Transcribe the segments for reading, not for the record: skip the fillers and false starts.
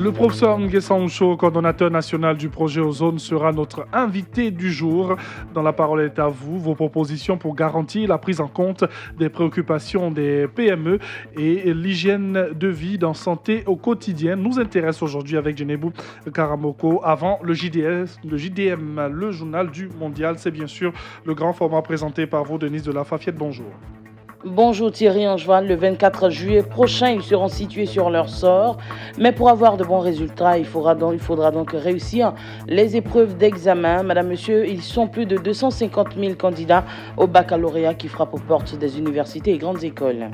Le professeur Nguessa Oucho, coordonnateur national du projet Ozone, sera notre invité du jour. Dans La Parole est à vous, vos propositions pour garantir la prise en compte des préoccupations des PME et l'hygiène de vie dans santé au quotidien nous intéresse aujourd'hui avec Djenebou Karamoko. Avant le JDM, le journal du mondial, c'est bien sûr le grand format présenté par vous, Denise de la Fafiette. Bonjour. Bonjour Thierry Angeval, le 24 juillet prochain, ils seront situés sur leur sort. Mais pour avoir de bons résultats, il faudra donc réussir les épreuves d'examen. Madame, monsieur, ils sont plus de 250 000 candidats au baccalauréat qui frappent aux portes des universités et grandes écoles.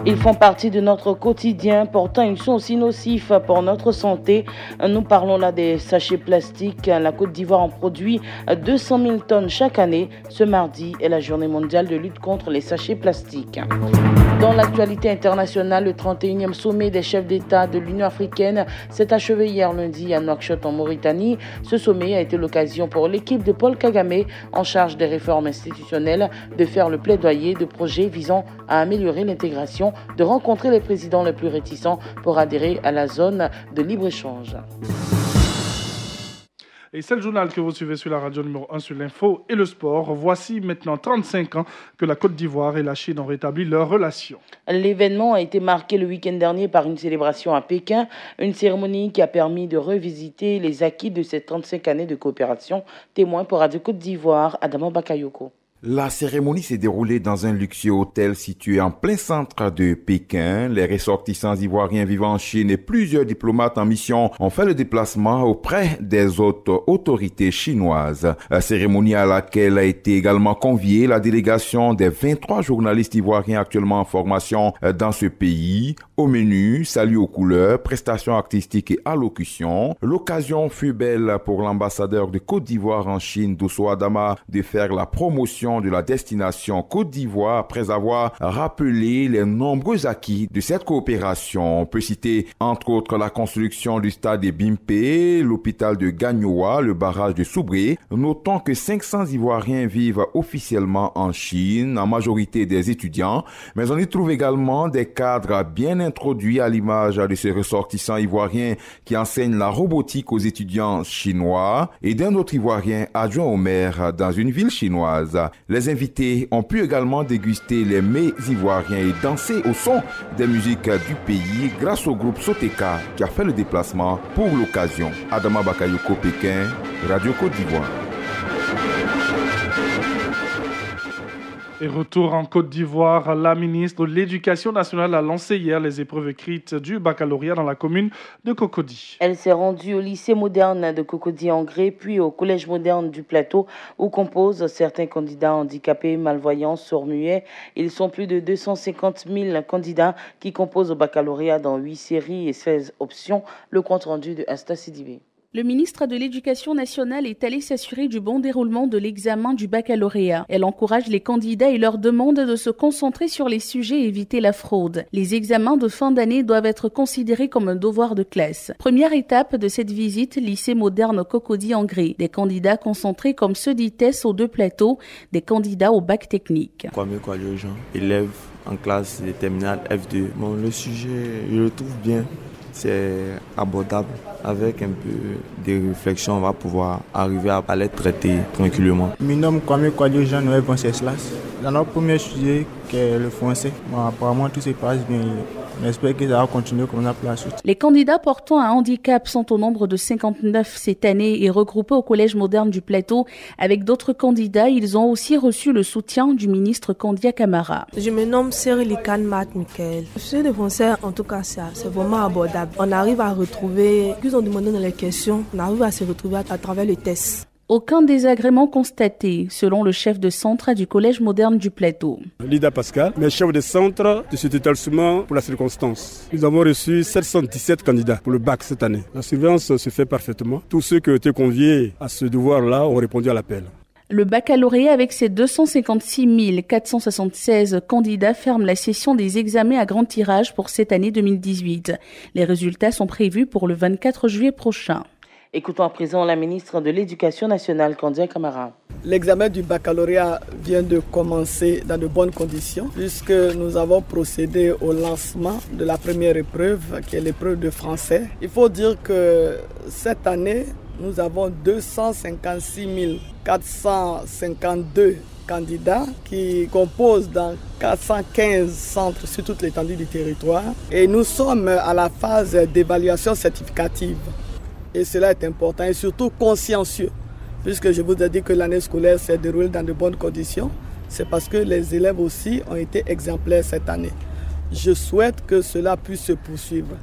Ils font partie de notre quotidien, pourtant ils sont aussi nocifs pour notre santé. Nous parlons là des sachets plastiques. La Côte d'Ivoire en produit 200 000 tonnes chaque année. Ce mardi est la journée mondiale de lutte contre les sachets plastiques. Dans l'actualité internationale, le 31e sommet des chefs d'État de l'Union africaine s'est achevé hier lundi à Nouakchott en Mauritanie. Ce sommet a été l'occasion pour l'équipe de Paul Kagame, en charge des réformes institutionnelles, de faire le plaidoyer de projets visant à améliorer l'intégration, de rencontrer les présidents les plus réticents pour adhérer à la zone de libre-échange. Et c'est le journal que vous suivez sur la radio numéro 1 sur l'info et le sport. Voici maintenant 35 ans que la Côte d'Ivoire et la Chine ont rétabli leurs relations. L'événement a été marqué le week-end dernier par une célébration à Pékin, une cérémonie qui a permis de revisiter les acquis de ces 35 années de coopération. Témoin pour Radio Côte d'Ivoire, Adama Bakayoko. La cérémonie s'est déroulée dans un luxueux hôtel situé en plein centre de Pékin. Les ressortissants ivoiriens vivant en Chine et plusieurs diplomates en mission ont fait le déplacement auprès des autres autorités chinoises. La cérémonie à laquelle a été également conviée la délégation des 23 journalistes ivoiriens actuellement en formation dans ce pays. Au menu, salut aux couleurs, prestations artistiques et allocutions. L'occasion fut belle pour l'ambassadeur de Côte d'Ivoire en Chine, Dousso Adama, de faire la promotion de la destination Côte d'Ivoire après avoir rappelé les nombreux acquis de cette coopération. On peut citer entre autres la construction du stade de Bimpé, l'hôpital de Gagnoa, le barrage de Soubré. Notons que 500 Ivoiriens vivent officiellement en Chine, en majorité des étudiants, mais on y trouve également des cadres bien introduits à l'image de ces ressortissants ivoiriens qui enseignent la robotique aux étudiants chinois et d'un autre Ivoirien adjoint au maire dans une ville chinoise. Les invités ont pu également déguster les mets ivoiriens et danser au son des musiques du pays grâce au groupe Soteka qui a fait le déplacement pour l'occasion. Adama Bakayoko, Pékin, Radio Côte d'Ivoire. Et retour en Côte d'Ivoire, la ministre de l'Éducation nationale a lancé hier les épreuves écrites du baccalauréat dans la commune de Cocody. Elle s'est rendue au lycée moderne de Cocody-en-Gré, puis au collège moderne du Plateau, où composent certains candidats handicapés, malvoyants, sourds-muets. Ils sont plus de 250 000 candidats qui composent au baccalauréat dans 8 séries et 16 options. Le compte rendu de Asta Sidibé. Le ministre de l'Éducation nationale est allé s'assurer du bon déroulement de l'examen du baccalauréat. Elle encourage les candidats et leur demande de se concentrer sur les sujets et éviter la fraude. Les examens de fin d'année doivent être considérés comme un devoir de classe. Première étape de cette visite, lycée moderne Cocody-en-Gré. Des candidats concentrés comme ceux d'ITES aux deux plateaux, des candidats au bac technique. Kwame Jean, élève en classe de terminale F2. Bon, le sujet, je le trouve bien. C'est abordable. Avec un peu de réflexion, on va pouvoir arriver à les traiter tranquillement. Mon nom est Kwame Jean, Noël Venceslas. Dans notre premier sujet, qui est le français, apparemment tout se passe bien. J'espère que ça va continuer comme ça pour la suite. Les candidats portant un handicap sont au nombre de 59 cette année et regroupés au Collège moderne du Plateau. Avec d'autres candidats, ils ont aussi reçu le soutien du ministre Kandia Camara. Je me nomme Cyril Matt Michael. Sujet de français, en tout cas, c'est vraiment abordable. On arrive à retrouver, qu'ils ont demandé dans les questions, on arrive à se retrouver à travers les tests. Aucun désagrément constaté, selon le chef de centre du Collège moderne du Plateau. Lida Pascal, mais chef de centre de cet établissement pour la circonstance. Nous avons reçu 717 candidats pour le bac cette année. La surveillance se fait parfaitement. Tous ceux qui ont été conviés à ce devoir-là ont répondu à l'appel. Le baccalauréat avec ses 256 476 candidats ferme la session des examens à grand tirage pour cette année 2018. Les résultats sont prévus pour le 24 juillet prochain. Écoutons à présent la ministre de l'Éducation nationale, Kandia Camara. L'examen du baccalauréat vient de commencer dans de bonnes conditions puisque nous avons procédé au lancement de la première épreuve qui est l'épreuve de français. Il faut dire que cette année, nous avons 256 452 candidats qui composent dans 415 centres sur toute l'étendue du territoire et nous sommes à la phase d'évaluation certificative. Et cela est important et surtout consciencieux, puisque je vous ai dit que l'année scolaire s'est déroulée dans de bonnes conditions. C'est parce que les élèves aussi ont été exemplaires cette année. Je souhaite que cela puisse se poursuivre.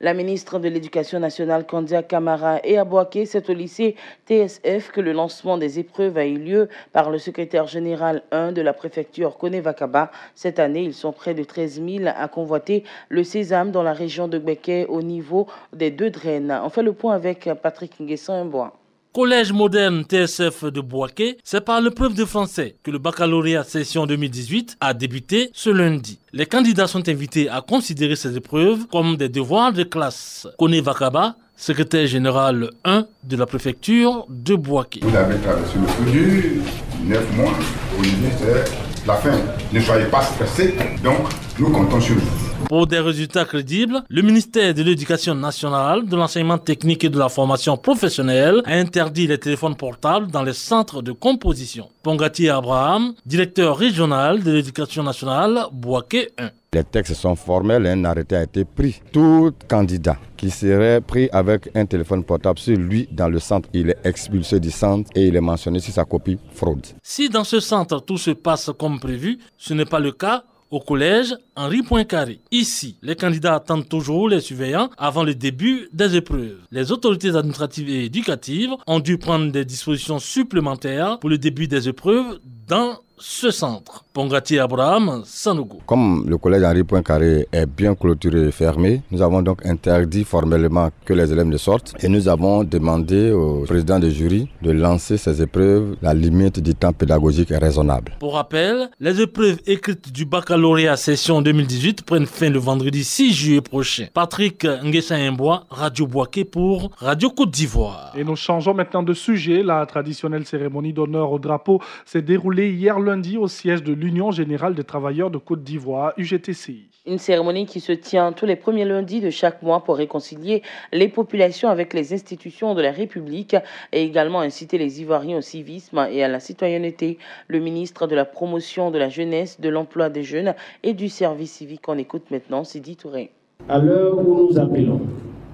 La ministre de l'Éducation nationale, Kandia Camara, est à Boaké. C'est au lycée TSF que le lancement des épreuves a eu lieu par le secrétaire général 1 de la préfecture Kone-Vakaba. Cette année, ils sont près de 13 000 à convoiter le sésame dans la région de Gbeke au niveau des 2 draines. On fait le point avec Patrick Nguessan-Mbois. Collège moderne TSF de Boaké, c'est par l'épreuve de français que le baccalauréat session 2018 a débuté ce lundi. Les candidats sont invités à considérer ces épreuves comme des devoirs de classe. Kone Vakaba, secrétaire général 1 de la préfecture de Boaké. Vous avez traversé le plus dur, 9 mois. Aujourd'hui, c'est la fin. Ne soyez pas stressés, donc nous comptons sur vous. Pour des résultats crédibles, le ministère de l'Éducation nationale, de l'enseignement technique et de la formation professionnelle a interdit les téléphones portables dans les centres de composition. Pongati Abraham, directeur régional de l'Éducation nationale, Boaké 1. Les textes sont formels et un arrêté a été pris. Tout candidat qui serait pris avec un téléphone portable sur lui dans le centre, il est expulsé du centre et il est mentionné sur sa copie fraude. Si dans ce centre tout se passe comme prévu, ce n'est pas le cas au collège Henri Poincaré. Ici, les candidats attendent toujours les surveillants avant le début des épreuves. Les autorités administratives et éducatives ont dû prendre des dispositions supplémentaires pour le début des épreuves dans ce centre. Pongati Abraham, Sanogo. Comme le collège Henri Poincaré est bien clôturé et fermé, nous avons donc interdit formellement que les élèves ne sortent et nous avons demandé au président du jury de lancer ces épreuves. La limite du temps pédagogique est raisonnable. Pour rappel, les épreuves écrites du baccalauréat session 2018 prennent fin le vendredi 6 juillet prochain. Patrick Nguessan-Mbois, Radio Boaké pour Radio Côte d'Ivoire. Et nous changeons maintenant de sujet. La traditionnelle cérémonie d'honneur au drapeau s'est déroulée hier lundi au siège de l'Union générale des travailleurs de Côte d'Ivoire, UGTCI. Une cérémonie qui se tient tous les premiers lundis de chaque mois pour réconcilier les populations avec les institutions de la République et également inciter les Ivoiriens au civisme et à la citoyenneté. Le ministre de la Promotion de la Jeunesse, de l'Emploi des Jeunes et du Service civique, on écoute maintenant Sidi Touré. À l'heure où nous appelons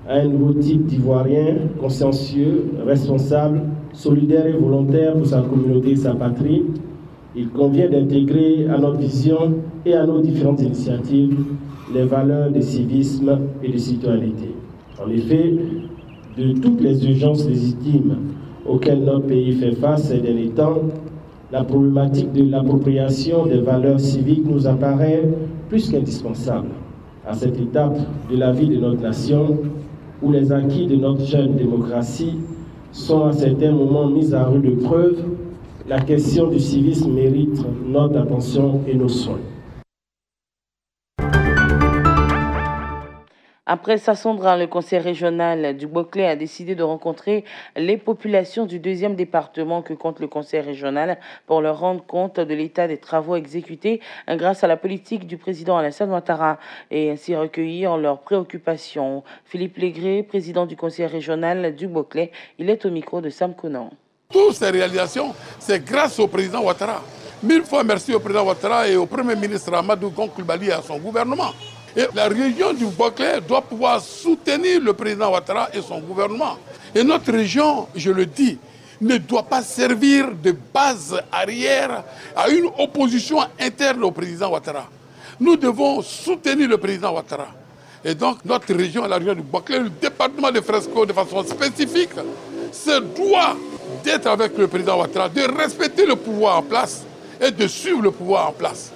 à un nouveau type d'Ivoirien consciencieux, responsable, solidaire et volontaire pour sa communauté et sa patrie, il convient d'intégrer à notre vision et à nos différentes initiatives les valeurs de civisme et de citoyenneté. En effet, de toutes les urgences légitimes auxquelles notre pays fait face ces derniers temps, la problématique de l'appropriation des valeurs civiques nous apparaît plus qu'indispensable. À cette étape de la vie de notre nation, où les acquis de notre jeune démocratie sont à certains moments mis à rude épreuve, la question du civisme mérite notre attention et nos soins. Après Sassandra, le conseil régional du Boclé a décidé de rencontrer les populations du 2e département que compte le conseil régional pour leur rendre compte de l'état des travaux exécutés grâce à la politique du président Alassane Ouattara et ainsi recueillir leurs préoccupations. Philippe Légré, président du conseil régional du Boclé, il est au micro de Sam Conan. Toutes ces réalisations, c'est grâce au président Ouattara. 1000 fois merci au président Ouattara et au premier ministre Amadou Gon Coulibaly et à son gouvernement. Et la région du Boclé doit pouvoir soutenir le président Ouattara et son gouvernement. Et notre région, je le dis, ne doit pas servir de base arrière à une opposition interne au président Ouattara. Nous devons soutenir le président Ouattara. Et donc notre région, la région du Boclé, le département de Fresco de façon spécifique, se doit d'être avec le président Ouattara, de respecter le pouvoir en place et de suivre le pouvoir en place.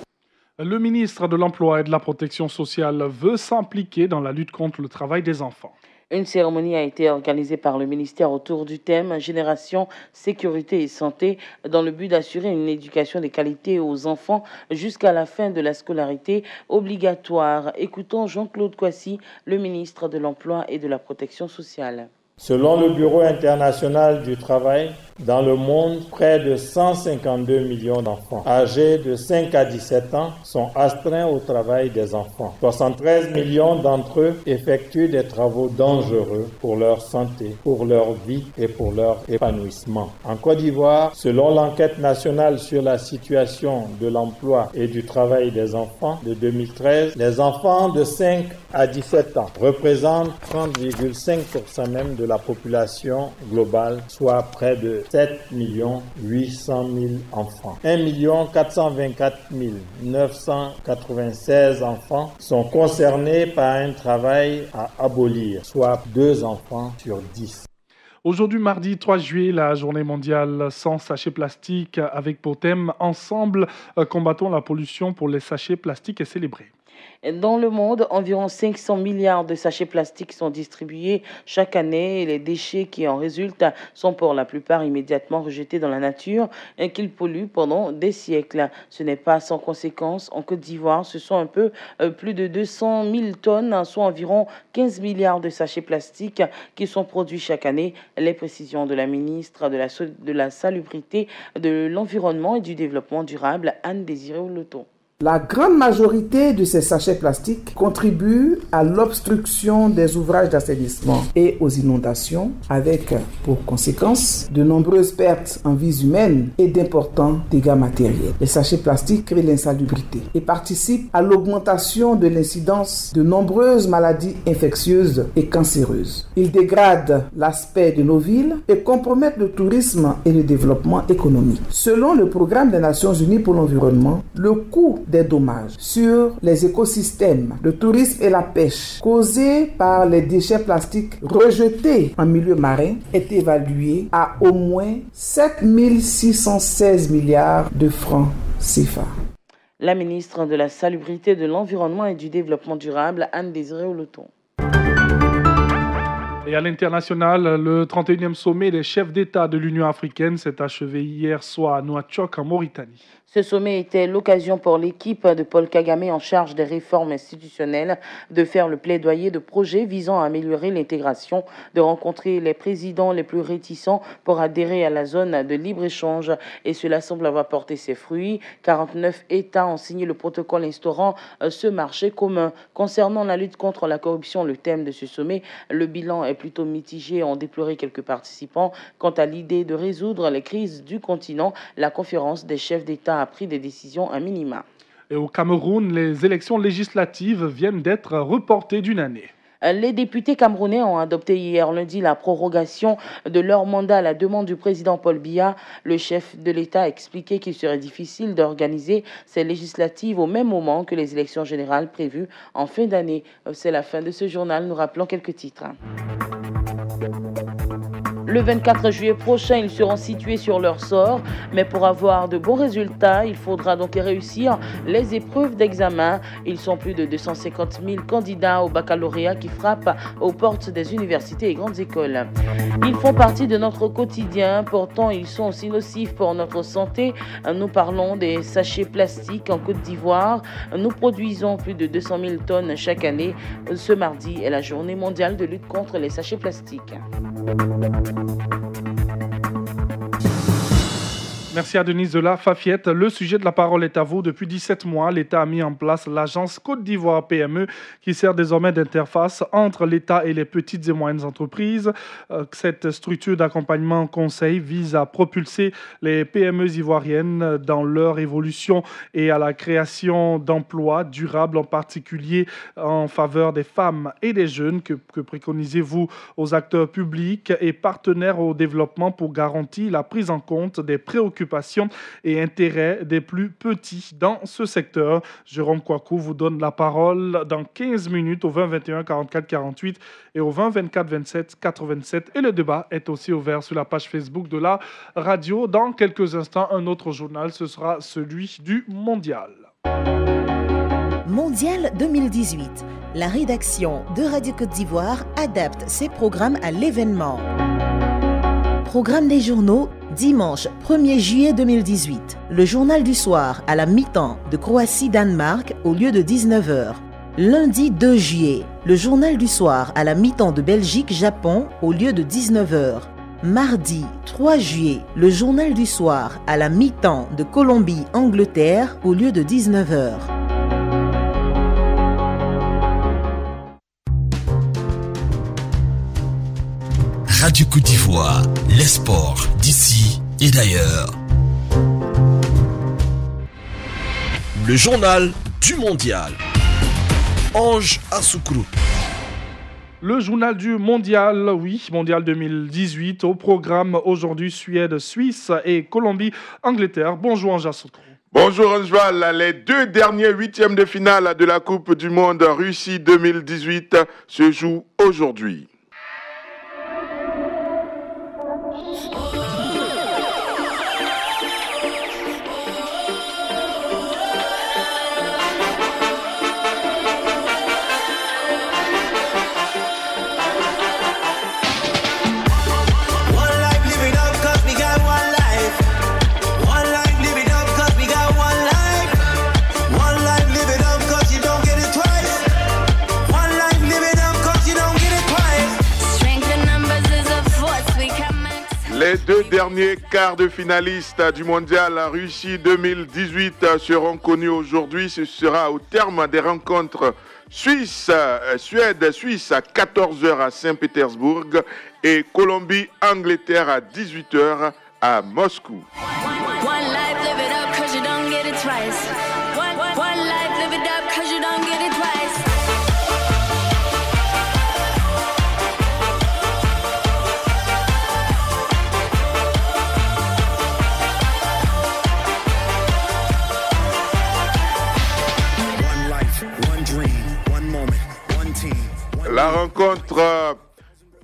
Le ministre de l'Emploi et de la Protection sociale veut s'impliquer dans la lutte contre le travail des enfants. Une cérémonie a été organisée par le ministère autour du thème Génération, Sécurité et Santé dans le but d'assurer une éducation de qualité aux enfants jusqu'à la fin de la scolarité obligatoire. Écoutons Jean-Claude Kouassi, le ministre de l'Emploi et de la Protection sociale. Selon le Bureau international du travail, dans le monde, près de 152 millions d'enfants âgés de 5 à 17 ans sont astreints au travail des enfants. 73 millions d'entre eux effectuent des travaux dangereux pour leur santé, pour leur vie et pour leur épanouissement. En Côte d'Ivoire, selon l'enquête nationale sur la situation de l'emploi et du travail des enfants de 2013, les enfants de 5 à 17 ans représentent 30,5% même de la population globale, soit près de 7 800 000 enfants. 1 424 996 enfants sont concernés par un travail à abolir, soit 2 enfants sur 10. Aujourd'hui, mardi 3 juillet, la journée mondiale sans sachets plastiques avec pour thème « Ensemble, combattons la pollution pour les sachets plastiques » est célébrée. Dans le monde, environ 500 milliards de sachets plastiques sont distribués chaque année et les déchets qui en résultent sont pour la plupart immédiatement rejetés dans la nature et qu'ils polluent pendant des siècles. Ce n'est pas sans conséquence. En Côte d'Ivoire, ce sont un peu plus de 200 000 tonnes, soit environ 15 milliards de sachets plastiques qui sont produits chaque année. Les précisions de la ministre de la Salubrité, de l'Environnement et du Développement durable, Anne-Désirée Oloton. La grande majorité de ces sachets plastiques contribuent à l'obstruction des ouvrages d'assainissement et aux inondations, avec pour conséquence de nombreuses pertes en vies humaines et d'importants dégâts matériels. Les sachets plastiques créent l'insalubrité et participent à l'augmentation de l'incidence de nombreuses maladies infectieuses et cancéreuses. Ils dégradent l'aspect de nos villes et compromettent le tourisme et le développement économique. Selon le Programme des Nations Unies pour l'environnement, le coût des dommages sur les écosystèmes, le tourisme et la pêche causés par les déchets plastiques rejetés en milieu marin est évalué à au moins 7 616 milliards de francs CFA. La ministre de la Salubrité, de l'Environnement et du Développement durable, Anne-Désirée Oloton. Et à l'international, le 31e sommet des chefs d'État de l'Union africaine s'est achevé hier soir à Nouakchott en Mauritanie. Ce sommet était l'occasion pour l'équipe de Paul Kagame en charge des réformes institutionnelles de faire le plaidoyer de projets visant à améliorer l'intégration, de rencontrer les présidents les plus réticents pour adhérer à la zone de libre-échange. Et cela semble avoir porté ses fruits. 49 États ont signé le protocole instaurant ce marché commun. Concernant la lutte contre la corruption, le thème de ce sommet, le bilan est plutôt mitigé, ont déploré quelques participants. Quant à l'idée de résoudre les crises du continent, la conférence des chefs d'État a pris des décisions à minima. Et au Cameroun, les élections législatives viennent d'être reportées d'une année. Les députés camerounais ont adopté hier lundi la prorogation de leur mandat à la demande du président Paul Biya. Le chef de l'État a expliqué qu'il serait difficile d'organiser ces législatives au même moment que les élections générales prévues en fin d'année. C'est la fin de ce journal. Nous rappelons quelques titres. Le 24 juillet prochain, ils seront situés sur leur sort. Mais pour avoir de bons résultats, il faudra donc réussir les épreuves d'examen. Ils sont plus de 250 000 candidats au baccalauréat qui frappent aux portes des universités et grandes écoles. Ils font partie de notre quotidien. Pourtant, ils sont aussi nocifs pour notre santé. Nous parlons des sachets plastiques en Côte d'Ivoire. Nous produisons plus de 200 000 tonnes chaque année. Ce mardi est la journée mondiale de lutte contre les sachets plastiques. Merci à Denise de la Fafiette. Le sujet de la parole est à vous. Depuis 17 mois, l'État a mis en place l'agence Côte d'Ivoire PME qui sert désormais d'interface entre l'État et les petites et moyennes entreprises. Cette structure d'accompagnement conseil vise à propulser les PME ivoiriennes dans leur évolution et à la création d'emplois durables, en particulier en faveur des femmes et des jeunes. Que préconisez-vous aux acteurs publics et partenaires au développement pour garantir la prise en compte des préoccupations et intérêts des plus petits dans ce secteur? Jérôme Kouakou vous donne la parole dans 15 minutes au 20 21 44 48 et au 20 24 27 87. Et le débat est aussi ouvert sur la page Facebook de la radio. Dans quelques instants, un autre journal, ce sera celui du Mondial. Mondial 2018. La rédaction de Radio Côte d'Ivoire adapte ses programmes à l'événement. Programme des journaux, dimanche 1er juillet 2018. Le journal du soir à la mi-temps de Croatie-Danemark au lieu de 19h. Lundi 2 juillet, le journal du soir à la mi-temps de Belgique-Japon au lieu de 19h. Mardi 3 juillet, le journal du soir à la mi-temps de Colombie-Angleterre au lieu de 19h. Radio Côte d'Ivoire, les sports d'ici et d'ailleurs. Le journal du mondial. Ange Assoukro. Le journal du mondial, mondial 2018. Au programme aujourd'hui, Suède, Suisse et Colombie-Angleterre. Bonjour Ange Assoukro. Bonjour Angeval, les 2 derniers huitièmes de finale de la Coupe du Monde Russie 2018 se jouent aujourd'hui. Les 2 derniers quarts de finalistes du mondial Russie 2018 seront connus aujourd'hui. Ce sera au terme des rencontres Suède-Suisse à 14h à Saint-Pétersbourg et Colombie-Angleterre à 18h à Moscou. La rencontre,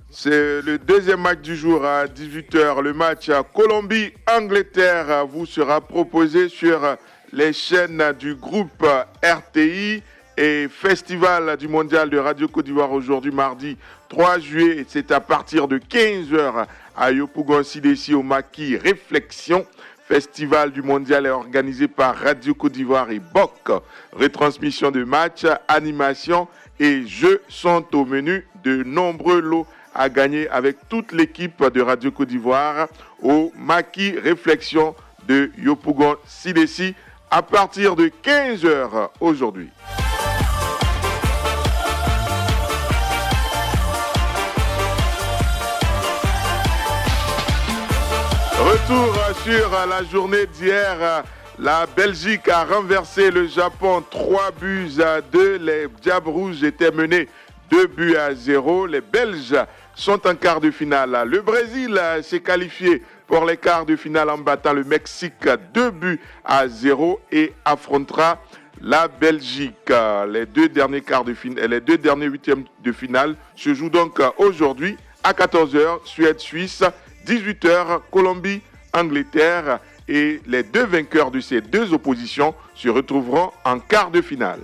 c'est le deuxième match du jour à 18h. Le match Colombie-Angleterre vous sera proposé sur les chaînes du groupe RTI et Festival du Mondial de Radio Côte d'Ivoire aujourd'hui, mardi 3 juillet. C'est à partir de 15h à Yopougon-Sidessi au Maquis Réflexion. Festival du Mondial est organisé par Radio Côte d'Ivoire et BOC. Retransmission de matchs, animation et jeux sont au menu. De nombreux lots à gagner avec toute l'équipe de Radio Côte d'Ivoire au Maquis Réflexion de Yopougon-Sidessi à partir de 15h aujourd'hui. Retour sur la journée d'hier. La Belgique a renversé le Japon 3-2. Les Diables Rouges étaient menés 2-0. Les Belges sont en quart de finale. Le Brésil s'est qualifié pour les quarts de finale en battant le Mexique 2-0 et affrontera la Belgique. Les 2 derniers huitièmes de finale se jouent donc aujourd'hui à 14h, Suède-Suisse, 18h, Colombie-Angleterre. Et les 2 vainqueurs de ces 2 oppositions se retrouveront en quart de finale.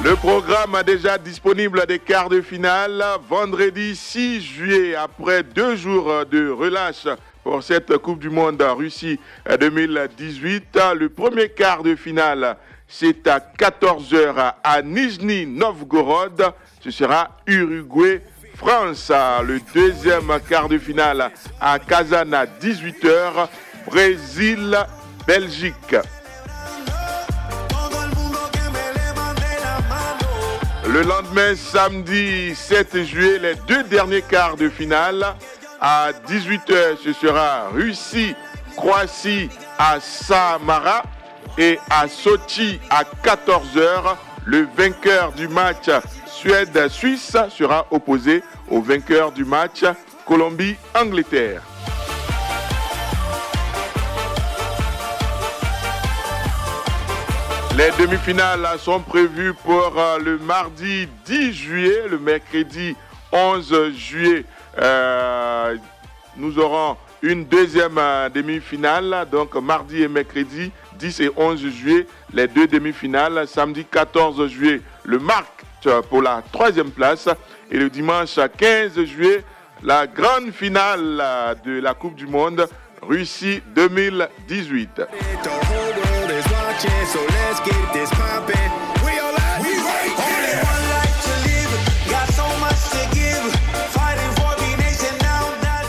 Le programme est déjà disponible des quarts de finale. Vendredi 6 juillet, après 2 jours de relâche pour cette Coupe du Monde Russie 2018, le premier quart de finale, c'est à 14h à Nijni Novgorod. Ce sera Uruguay-France. Le deuxième quart de finale à Kazan à 18h. Brésil-Belgique. Le lendemain, samedi 7 juillet, les 2 derniers quarts de finale. À 18h, ce sera Russie-Croatie à Samara. Et à Sochi à 14h, le vainqueur du match Suède-Suisse sera opposé au vainqueur du match Colombie-Angleterre. Les demi-finales sont prévues pour le mardi 10 juillet, le mercredi 11 juillet. Nous aurons une deuxième demi-finale, donc mardi et mercredi 10 et 11 juillet, les 2 demi-finales. Samedi 14 juillet, le match pour la 3e place. Et le dimanche 15 juillet, la grande finale de la Coupe du Monde Russie 2018.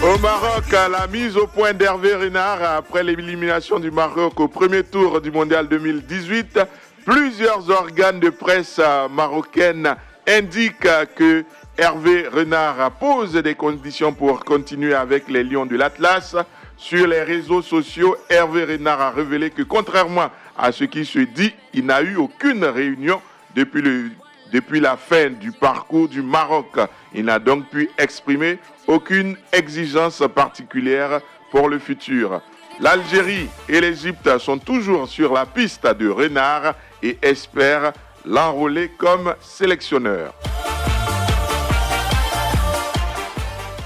Au Maroc, la mise au point d'Hervé Renard après l'élimination du Maroc au premier tour du Mondial 2018. Plusieurs organes de presse marocaines indiquent que Hervé Renard pose des conditions pour continuer avec les Lions de l'Atlas. Sur les réseaux sociaux, Hervé Renard a révélé que contrairement à ce qui se dit, il n'a eu aucune réunion depuis la fin du parcours du Maroc. Il n'a donc pu exprimer aucune exigence particulière pour le futur. L'Algérie et l'Égypte sont toujours sur la piste de Renard et espèrent l'enrôler comme sélectionneur.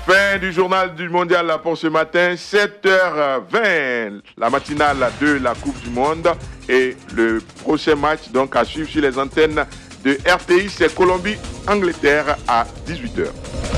Fin du journal du mondial pour ce matin, 7h20, la matinale de la Coupe du Monde et le prochain match donc à suivre sur les antennes de RTI, c'est Colombie-Angleterre à 18h.